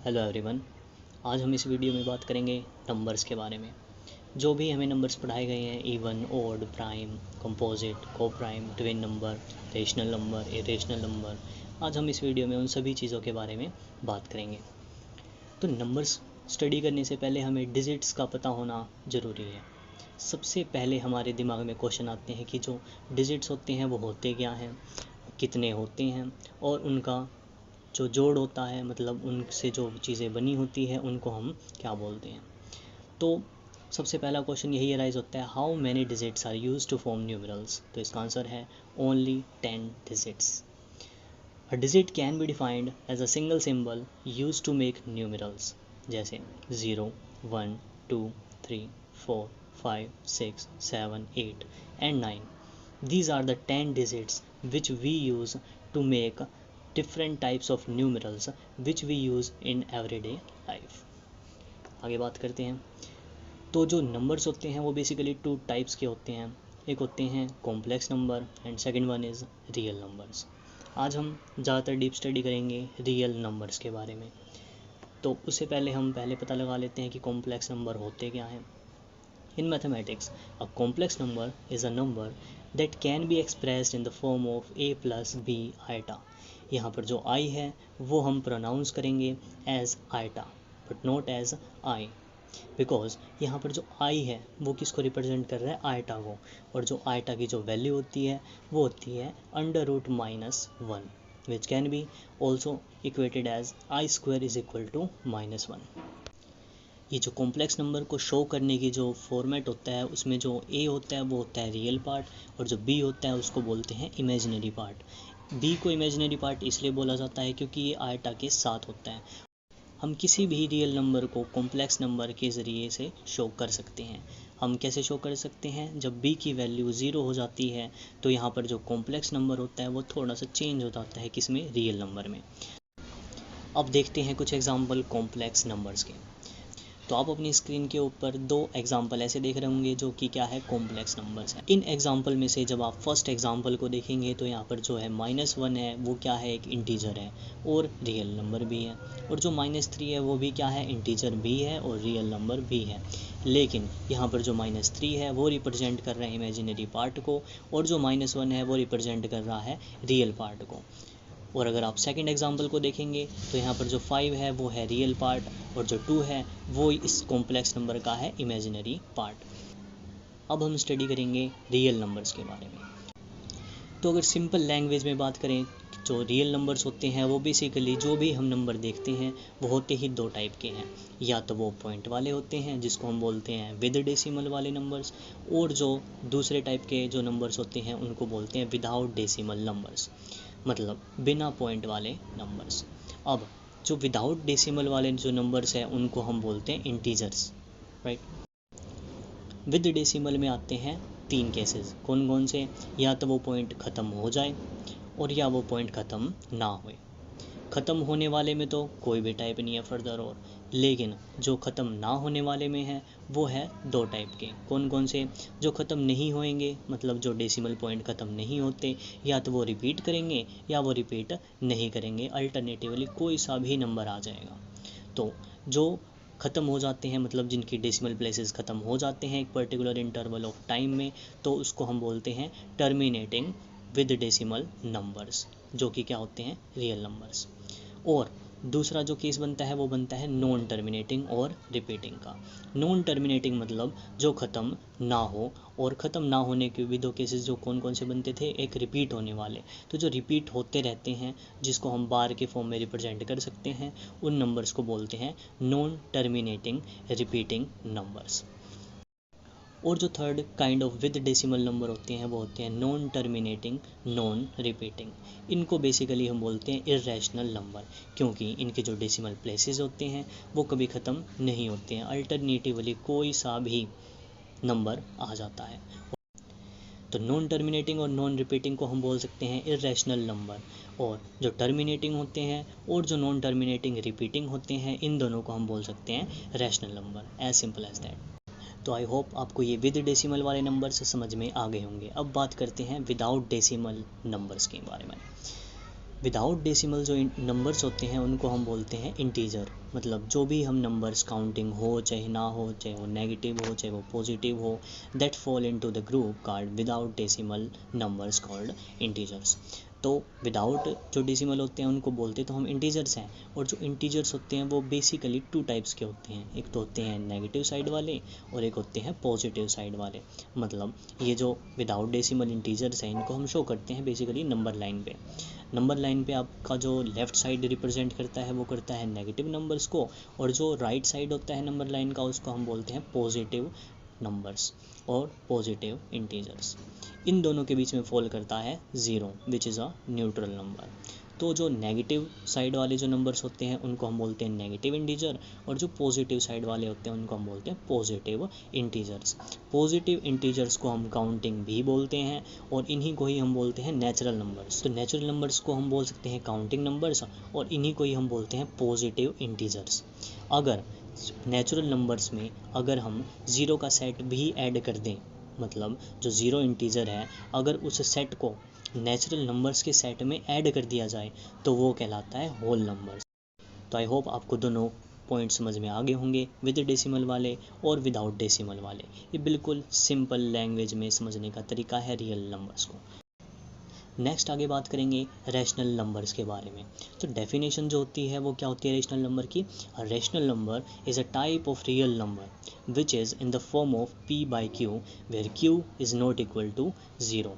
Hello everyone. आज हम इस वीडियो में बात करेंगे नंबर्स के बारे में। जो भी हमें नंबर्स पढ़ाए गए हैं, इवन, ओड, प्राइम, कंपोजिट, को prime, twin number, rational number, irrational number, आज हम इस वीडियो में उन सभी चीज़ों के बारे में बात करेंगे। तो नंबर्स स्टडी करने से पहले हमें डिजिट्स का पता होना ज़रूरी है। सबसे पहले हमारे दिमाग में क्वेश्चन आते हैं कि जो डिजिट्स होते हैं वो होते क्या हैं, कितने होते हैं, और उनका जो जोड़ होता है, मतलब उनसे जो चीज़ें बनी होती है, उनको हम क्या बोलते हैं। तो सबसे पहला क्वेश्चन यही अराइज होता है, how many digits are use to form numerals. तो इसका आंसर है only 10 digits. A digit can be defined as a single symbol use to make numerals, जैसे 0, 1, 2, 3, 4, 5, 6, 7, 8 and 9. These are the 10 digits which we use to make different types of numerals which we use in everyday life. आगे बात करते हैं। तो जो numbers होते हैं वो बेसिकली 2 टाइप्स के होते हैं। एक होते हैं complex number and second one is real numbers. आज हम ज़्यादातर डीप स्टडी करेंगे रियल नंबर्स के बारे में। तो उससे पहले हम पता लगा लेते हैं कि कॉम्प्लेक्स नंबर होते क्या हैं। In mathematics, a complex number is a number that can be expressed in the form of a plus b iota. यहाँ पर जो i है वो हम प्रोनाउंस करेंगे as iota but not as I, because यहाँ पर जो i है वो किसको रिप्रेजेंट कर रहा है, आइटा को, और जो आइटा की जो वैल्यू होती है वो होती है √-1, which can be also equated as i² is equal to -1। ये जो कॉम्प्लेक्स नंबर को शो करने की जो फॉर्मेट होता है, उसमें जो ए होता है वो होता है रियल पार्ट, और जो बी होता है उसको बोलते हैं इमेजिनरी पार्ट। बी को इमेजिनरी पार्ट इसलिए बोला जाता है क्योंकि ये आइटा के साथ होता है। हम किसी भी रियल नंबर को कॉम्प्लेक्स नंबर के ज़रिए से शो कर सकते हैं। हम कैसे शो कर सकते हैं, जब b की वैल्यू 0 हो जाती है तो यहाँ पर जो कॉम्प्लेक्स नंबर होता है वो थोड़ा सा चेंज हो जाता है, किसमें, रियल नंबर में। अब देखते हैं कुछ एग्जाम्पल कॉम्प्लेक्स नंबर्स के। तो आप अपनी स्क्रीन के ऊपर 2 एग्जाम्पल ऐसे देख रहे होंगे जो कि क्या है, कॉम्प्लेक्स नंबर्स हैं। इन एग्जाम्पल में से जब आप फर्स्ट एग्जाम्पल को देखेंगे तो यहाँ पर जो है -1 है वो क्या है, एक इंटीजर है और रियल नंबर भी है, और जो -3 है वो भी क्या है, इंटीजर भी है और रियल नंबर भी है। लेकिन यहाँ पर जो -3 है वो रिप्रेजेंट कर रहा है इमेजिनरी पार्ट को, और जो -1 है वो रिप्रेजेंट कर रहा है रियल पार्ट को। और अगर आप सेकंड एग्जांपल को देखेंगे तो यहाँ पर जो 5 है वो है रियल पार्ट, और जो 2 है वो इस कॉम्प्लेक्स नंबर का है इमेजिनरी पार्ट। अब हम स्टडी करेंगे रियल नंबर्स के बारे में। तो अगर सिंपल लैंग्वेज में बात करें, जो रियल नंबर्स होते हैं वो बेसिकली जो भी हम नंबर देखते हैं वो होते ही 2 टाइप के हैं। या तो वो पॉइंट वाले होते हैं जिसको हम बोलते हैं विद डेसिमल वाले नंबर्स, और जो दूसरे टाइप के जो नंबर्स होते हैं उनको बोलते हैं विदाउट डेसिमल नंबर्स, मतलब बिना पॉइंट वाले नंबर्स। अब जो विदाउट डेसिमल वाले जो नंबर्स हैं उनको हम बोलते हैं इंटीजर्स, राइट। विद डेसिमल में आते हैं 3 केसेस, कौन कौन से, या तो वो पॉइंट ख़त्म हो जाए और या वो पॉइंट ख़त्म ना होए। ख़त्म होने वाले में तो कोई भी टाइप नहीं है फर्दर, और लेकिन जो ख़त्म ना होने वाले में है वो है 2 टाइप के, कौन कौन से, जो ख़त्म नहीं होएंगे, मतलब जो डेसिमल पॉइंट ख़त्म नहीं होते, या तो वो रिपीट करेंगे या वो रिपीट नहीं करेंगे, अल्टरनेटिवली कोई सा भी नंबर आ जाएगा। तो जो ख़त्म हो जाते हैं, मतलब जिनकी डेसिमल प्लेसेस ख़त्म हो जाते हैं एक पर्टिकुलर इंटरवल ऑफ टाइम में, तो उसको हम बोलते हैं टर्मिनेटिंग विद डेसिमल नंबर्स, जो कि क्या होते हैं, रियल नंबर्स। और दूसरा जो केस बनता है वो बनता है नॉन टर्मिनेटिंग और रिपीटिंग का। नॉन टर्मिनेटिंग मतलब जो ख़त्म ना हो, और ख़त्म ना होने के भी 2 केसेस जो कौन कौन से बनते थे, एक रिपीट होने वाले। तो जो रिपीट होते रहते हैं जिसको हम बार के फॉर्म में रिप्रेजेंट कर सकते हैं, उन नंबर्स को बोलते हैं नॉन टर्मिनेटिंग रिपीटिंग नंबर्स। और जो third kind of with decimal number होते हैं वो होते हैं नॉन टर्मिनेटिंग नॉन रिपीटिंग। इनको बेसिकली हम बोलते हैं इर्रेशनल नंबर, क्योंकि इनके जो डेसिमल प्लेसेस होते हैं वो कभी ख़त्म नहीं होते हैं, अल्टरनेटिवली कोई सा भी नंबर आ जाता है। तो नॉन टर्मिनेटिंग और नॉन रिपीटिंग को हम बोल सकते हैं इर्रेशनल नंबर, और जो टर्मिनेटिंग होते हैं और जो नॉन टर्मिनेटिंग रिपीटिंग होते हैं, इन दोनों को हम बोल सकते हैं rational number, as simple as that. तो आई होप आपको ये विद डेसिमल वाले नंबर से समझ में आ गए होंगे। अब बात करते हैं विदाउट डेसिमल नंबर्स के बारे में। विदाउट डेसिमल जो नंबर्स होते हैं उनको हम बोलते हैं इंटीजर। मतलब जो भी हम नंबर्स काउंटिंग हो चाहे ना हो, चाहे वो नेगेटिव हो चाहे वो पॉजिटिव हो, that fall into the group called without decimal numbers called integers. तो विदाउट जो डेसिमल होते हैं उनको बोलते तो हम इंटीजर्स हैं। और जो इंटीजर्स होते हैं वो बेसिकली 2 टाइप्स के होते हैं, एक तो होते हैं नेगेटिव साइड वाले और एक होते हैं पॉजिटिव साइड वाले। मतलब ये जो विदाउट डेसिमल इंटीजर्स हैं इनको हम शो करते हैं बेसिकली नंबर लाइन पे। नंबर लाइन पे आपका जो लेफ़्ट साइड रिप्रेजेंट करता है वो करता है नेगेटिव नंबर्स को, और जो राइट साइड होता है नंबर लाइन का उसको हम बोलते हैं पॉजिटिव नंबर्स और पॉजिटिव इंटीजर्स। इन दोनों के बीच में फॉल करता है 0 which is a neutral number. तो जो नेगेटिव साइड वाले जो नंबर्स होते हैं उनको हम बोलते हैं नेगेटिव इंटीजर, और जो पॉजिटिव साइड वाले होते हैं उनको हम बोलते हैं पॉजिटिव इंटीजर्स। पॉजिटिव इंटीजर्स को हम काउंटिंग भी बोलते हैं और इन्हीं को ही हम बोलते हैं नेचुरल नंबर्स। तो नेचुरल नंबर्स को हम बोल सकते हैं काउंटिंग नंबर्स और इन्हीं को ही हम बोलते हैं पॉजिटिव इंटीजर्स। अगर नेचुरल नंबर्स में अगर हम 0 का सेट भी ऐड कर दें, मतलब जो 0 इंटीजर है अगर उस सेट को नेचुरल नंबर्स के सेट में ऐड कर दिया जाए तो वो कहलाता है होल नंबर्स। तो आई होप आपको दोनों पॉइंट समझ में आ गए होंगे, विद डेसिमल वाले और विदाउट डेसिमल वाले। ये बिल्कुल सिंपल लैंग्वेज में समझने का तरीका है रियल नंबर्स को। नेक्स्ट आगे बात करेंगे रैशनल नंबर्स के बारे में। तो डेफिनेशन जो होती है वो क्या होती है रैशनल नंबर की? Rational number is a type of real number which is in the form of p/q where q is not equal to 0।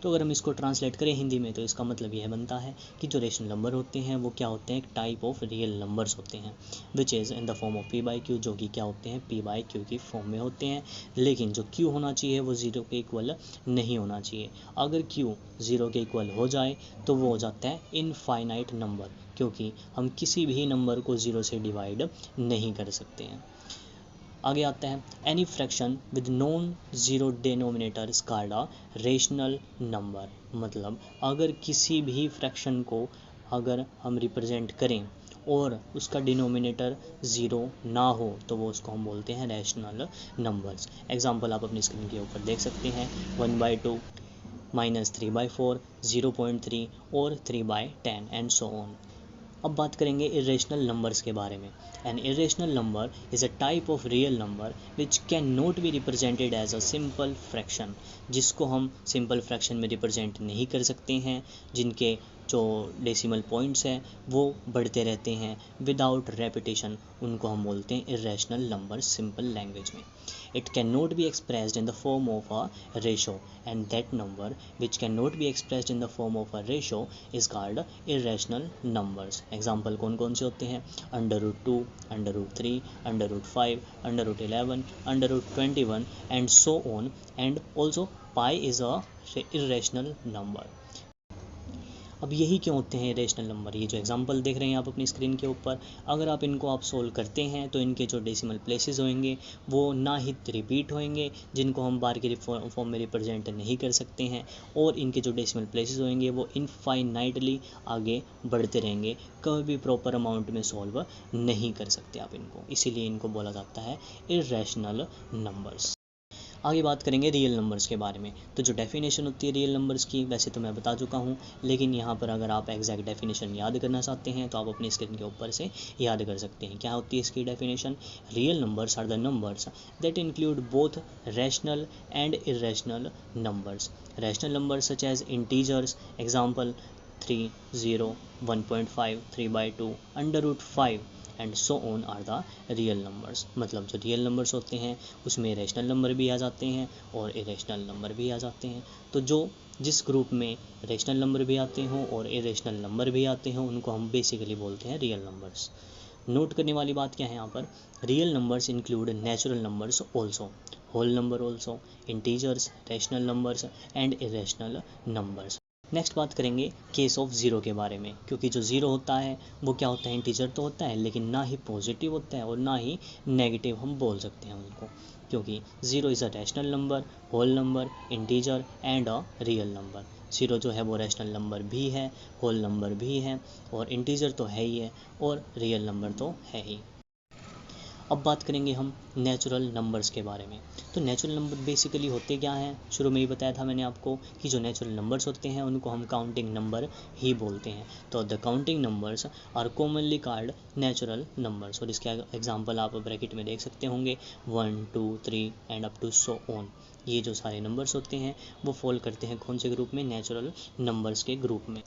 तो अगर हम इसको ट्रांसलेट करें हिंदी में तो इसका मतलब यह बनता है कि जो रेशनल नंबर होते हैं वो क्या होते हैं, एक टाइप ऑफ रियल नंबर्स होते हैं विच is in the form of p/q, जो कि क्या होते हैं p/q की फॉर्म में होते हैं। लेकिन जो q होना चाहिए वो 0 के इक्वल नहीं होना चाहिए। अगर q 0 के इक्वल हो जाए तो वो हो जाता है इनफाइनाइट नंबर, क्योंकि हम किसी भी नंबर को 0 से डिवाइड नहीं कर सकते हैं। आगे आता है any fraction with non zero denominator is called a rational number. मतलब अगर किसी भी फ्रैक्शन को अगर हम रिप्रेजेंट करें और उसका डिनोमिनेटर 0 ना हो तो वो उसको हम बोलते हैं रैशनल नंबर्स। एग्जांपल आप अपनी स्क्रीन के ऊपर देख सकते हैं 1/2 -3/4 0.3 और 3/10 एंड सो ऑन। अब बात करेंगे इरेशनल नंबर्स के बारे में। An irrational number is a type of real number which can not be represented as a simple fraction, जिसको हम सिंपल फ्रैक्शन में रिप्रेजेंट नहीं कर सकते हैं, जिनके जो डेसिमल पॉइंट्स हैं वो बढ़ते रहते हैं विदाउट रेपिटेशन, उनको हम बोलते हैं इरेशनल नंबर सिंपल लैंग्वेज में। It can not be expressed in the form of a ratio and that number which can not be expressed in the form of a ratio is called irrational numbers. Example कौन कौन से होते हैं? √2, √3, √5, √11, √21 and so on, and also pi is a irrational number. अब यही क्यों होते हैं इरेशनल नंबर? ये जो एग्जांपल देख रहे हैं आप अपनी स्क्रीन के ऊपर, अगर आप इनको आप सोल्व करते हैं तो इनके जो डेसिमल प्लेसेस होंगे वो ना ही रिपीट होंगे, जिनको हम बार के फॉर्म में रिप्रेजेंट नहीं कर सकते हैं, और इनके जो डेसिमल प्लेसेस होंगे वो इनफाइनाइटली आगे बढ़ते रहेंगे, कभी भी प्रॉपर अमाउंट में सॉल्व नहीं कर सकते आप इनको, इसीलिए इनको बोला जाता है इरेशनल नंबर्स। आगे बात करेंगे रियल नंबर्स के बारे में। तो जो डेफिनेशन होती है रियल नंबर्स की वैसे तो मैं बता चुका हूँ, लेकिन यहाँ पर अगर आप एग्जैक्ट डेफिनेशन याद करना चाहते हैं तो आप अपनी स्क्रीन के ऊपर से याद कर सकते हैं। क्या होती है इसकी definition? Real numbers are the numbers that include both rational and irrational numbers. Rational numbers such as integers, example 3, 0, 1.5, 3/2, √5 and so on are the real numbers. मतलब जो रियल नंबर्स होते हैं उसमें रैशनल नंबर भी आ जाते हैं और इरेशनल नंबर भी आ जाते हैं। तो जो जिस ग्रुप में रैशनल नंबर भी आते हों और इरेशनल नंबर भी आते हों उनको हम बेसिकली बोलते हैं रियल नंबर्स। नोट करने वाली बात क्या है यहाँ पर? Real numbers include natural numbers also, whole number also, integers, rational numbers and irrational numbers. Next बात करेंगे केस ऑफ ज़ीरो के बारे में, क्योंकि जो ज़ीरो होता है वो क्या होता है? इंटीजर तो होता है लेकिन ना ही पॉजिटिव होता है और ना ही नेगेटिव हम बोल सकते हैं उनको, क्योंकि zero is a rational number, whole number, integer and a real number. Zero जो है वो रैशनल नंबर भी है, होल नंबर भी है और इंटीजर तो है ही है और रियल नंबर तो है ही। अब बात करेंगे हम नेचुरल नंबर्स के बारे में। तो नेचुरल नंबर बेसिकली होते क्या हैं, शुरू में ही बताया था मैंने आपको कि जो नेचुरल नंबर्स होते हैं उनको हम काउंटिंग नंबर ही बोलते हैं। तो the counting numbers are commonly called natural numbers. और इसके एग्जांपल आप ब्रैकेट में देख सकते होंगे 1 2 3 and up to so on. ये जो सारे नंबर्स होते हैं वो फॉल करते हैं कौन से ग्रुप में, नेचुरल नंबर्स के ग्रुप में।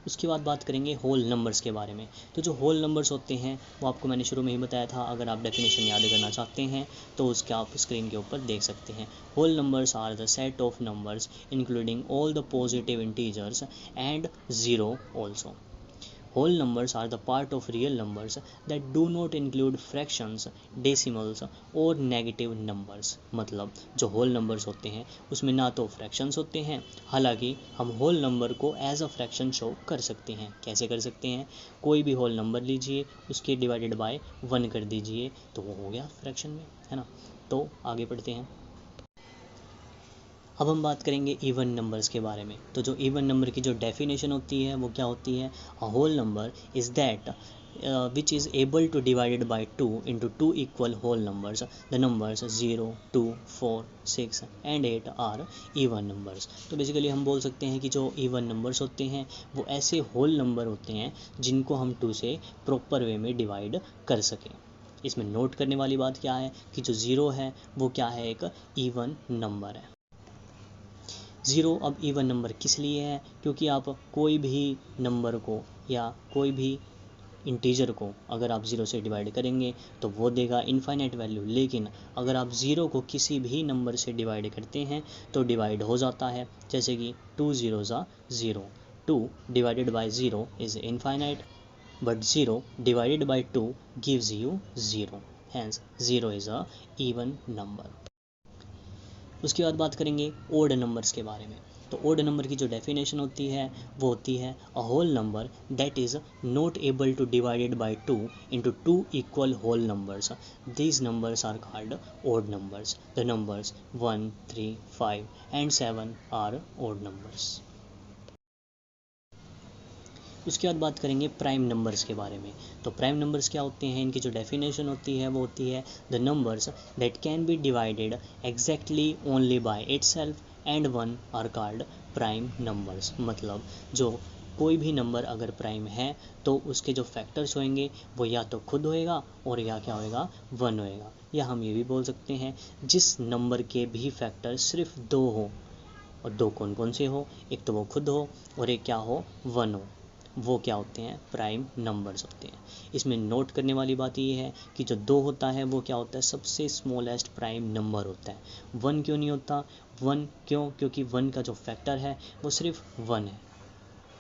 उसके बाद बात करेंगे होल नंबर्स के बारे में। तो जो होल नंबर्स होते हैं वो आपको मैंने शुरू में ही बताया था, अगर आप डेफिनेशन याद करना चाहते हैं तो उसके आप स्क्रीन के ऊपर देख सकते हैं। Whole numbers are the set of numbers including all the positive integers and zero also. Whole numbers are the part of real numbers that do not include fractions, decimals और negative numbers। मतलब जो whole numbers होते हैं उसमें ना तो fractions होते हैं, हालांकि हम whole number को as a fraction show कर सकते हैं। कैसे कर सकते हैं, कोई भी whole number लीजिए, उसके divided by 1 कर दीजिए तो वो हो गया fraction में, है ना। तो आगे बढ़ते हैं। अब हम बात करेंगे इवन नंबर्स के बारे में। तो जो इवन नंबर की जो डेफिनेशन होती है वो क्या होती है, a whole number is that which is able to divided by 2 into 2 equal whole numbers. The numbers 0 2 4 6 and 8 are even numbers। तो बेसिकली हम बोल सकते हैं कि जो इवन नंबर्स होते हैं वो ऐसे होल नंबर होते हैं जिनको हम 2 से प्रॉपर वे में डिवाइड कर सकें। इसमें नोट करने वाली बात क्या है कि जो ज़ीरो है वो क्या है, एक इवन नंबर है। ज़ीरो अब इवन नंबर किस लिए है, क्योंकि आप कोई भी नंबर को या कोई भी इंटीजर को अगर आप ज़ीरो से डिवाइड करेंगे तो वो देगा इनफाइनाइट वैल्यू, लेकिन अगर आप ज़ीरो को किसी भी नंबर से डिवाइड करते हैं तो डिवाइड हो जाता है। जैसे कि 2 ज़ीरो ज़ा zero, 2 divided by zero is infinite but zero divided by 2 gives you zero, hence zero is a even number. उसके बाद बात करेंगे ओड नंबर्स के बारे में। तो ओड नंबर की जो डेफिनेशन होती है वो होती है a whole number that is not able to divided by 2 into 2 equal whole numbers. These numbers are called odd numbers. The numbers 1 3 5 and 7 are odd numbers. उसके बाद बात करेंगे प्राइम नंबर्स के बारे में। तो प्राइम नंबर्स क्या होते हैं, इनकी जो डेफिनेशन होती है वो होती है the numbers that can be divided exactly only by itself and one are called prime numbers. मतलब जो कोई भी नंबर अगर प्राइम है तो उसके जो फैक्टर्स होंगे वो या तो खुद होएगा और या क्या होएगा, वन होएगा। या हम ये भी बोल सकते हैं जिस नंबर के भी फैक्टर सिर्फ 2 हो, और 2 कौन कौन से हो, एक तो वो खुद हो और एक क्या हो, वन हो, वो क्या होते हैं, प्राइम नंबर्स होते हैं। इसमें नोट करने वाली बात ये है कि जो 2 होता है वो क्या होता है, सबसे स्मॉलेस्ट प्राइम नंबर होता है। 1 क्यों नहीं होता, 1 क्यों, क्योंकि 1 का जो फैक्टर है वो सिर्फ 1 है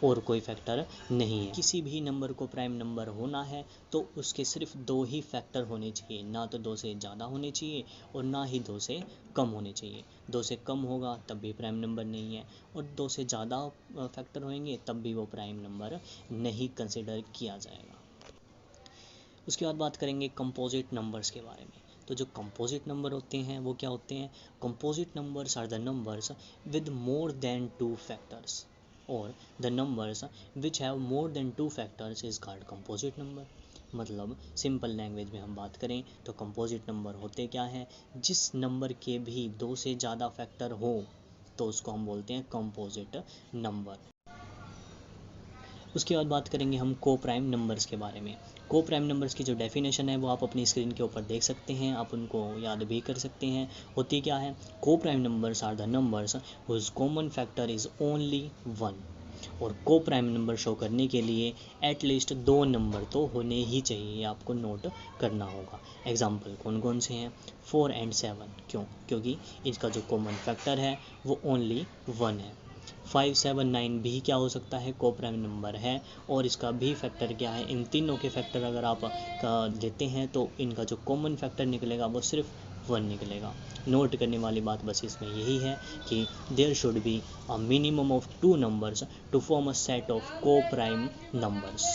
और कोई फैक्टर नहीं है। किसी भी नंबर को प्राइम नंबर होना है तो उसके सिर्फ 2 ही फैक्टर होने चाहिए, ना तो 2 से ज़्यादा होने चाहिए और ना ही 2 से कम होने चाहिए। 2 से कम होगा तब भी प्राइम नंबर नहीं है, और 2 से ज़्यादा फैक्टर होंगे तब भी वो प्राइम नंबर नहीं कंसिडर किया जाएगा। उसके बाद बात करेंगे कंपोजिट नंबर्स के बारे में। तो जो कंपोजिट नंबर होते हैं वो क्या होते हैं, composite numbers are the numbers with more than 2 factors और the numbers which have more than 2 factors is called composite number. मतलब सिंपल लैंग्वेज में हम बात करें तो कंपोजिट नंबर होते क्या हैं, जिस नंबर के भी 2 से ज़्यादा फैक्टर हो तो उसको हम बोलते हैं कंपोजिट नंबर। उसके बाद बात करेंगे हम को प्राइम नंबर्स के बारे में। को प्राइम नंबर्स की जो डेफिनेशन है वो आप अपनी स्क्रीन के ऊपर देख सकते हैं, आप उनको याद भी कर सकते हैं। होती क्या है, coprime numbers are the numbers whose common factor is only 1। और को प्राइम नंबर शो करने के लिए एटलीस्ट 2 नंबर तो होने ही चाहिए, आपको नोट करना होगा। एग्जाम्पल कौन कौन से हैं, 4 एंड 7। क्यों, क्योंकि इसका जो कॉमन फैक्टर है वो ओनली 1 है। 5 7 9 भी क्या हो सकता है, को प्राइम नंबर है और इसका भी फैक्टर क्या है। इन तीनों के फैक्टर अगर आप लेते हैं तो इनका जो कॉमन फैक्टर निकलेगा वो सिर्फ 1 निकलेगा। नोट करने वाली बात बस इसमें यही है कि there should be a minimum of 2 numbers to form a set of coprime numbers.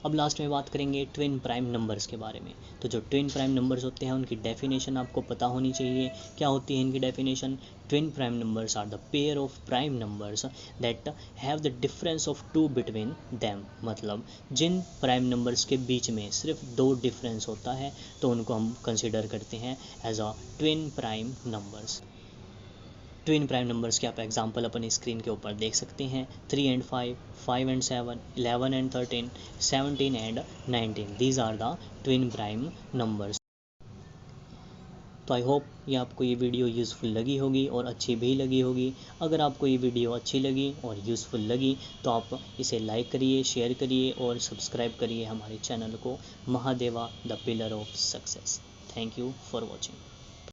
अब लास्ट में बात करेंगे ट्विन प्राइम नंबर्स के बारे में। तो जो ट्विन प्राइम नंबर्स होते हैं उनकी डेफिनेशन आपको पता होनी चाहिए। क्या होती है इनकी definition? Twin prime numbers are the pair of prime numbers that have the difference of 2 between them. मतलब जिन प्राइम नंबर्स के बीच में सिर्फ 2 डिफरेंस होता है तो उनको हम कंसिडर करते हैं as a twin prime numbers. Twin prime numbers के आप एग्जांपल अपनी स्क्रीन के ऊपर देख सकते हैं। 3 and 5, 5 and 7, 11 and 13, 17 and 19, these are the twin prime numbers. तो आई होप ये आपको ये वीडियो यूज़फुल लगी होगी और अच्छी भी लगी होगी। अगर आपको ये वीडियो अच्छी लगी और यूज़फुल लगी तो आप इसे लाइक करिए, शेयर करिए और सब्सक्राइब करिए हमारे चैनल को, Mahadeva the pillar of success. Thank you for watching.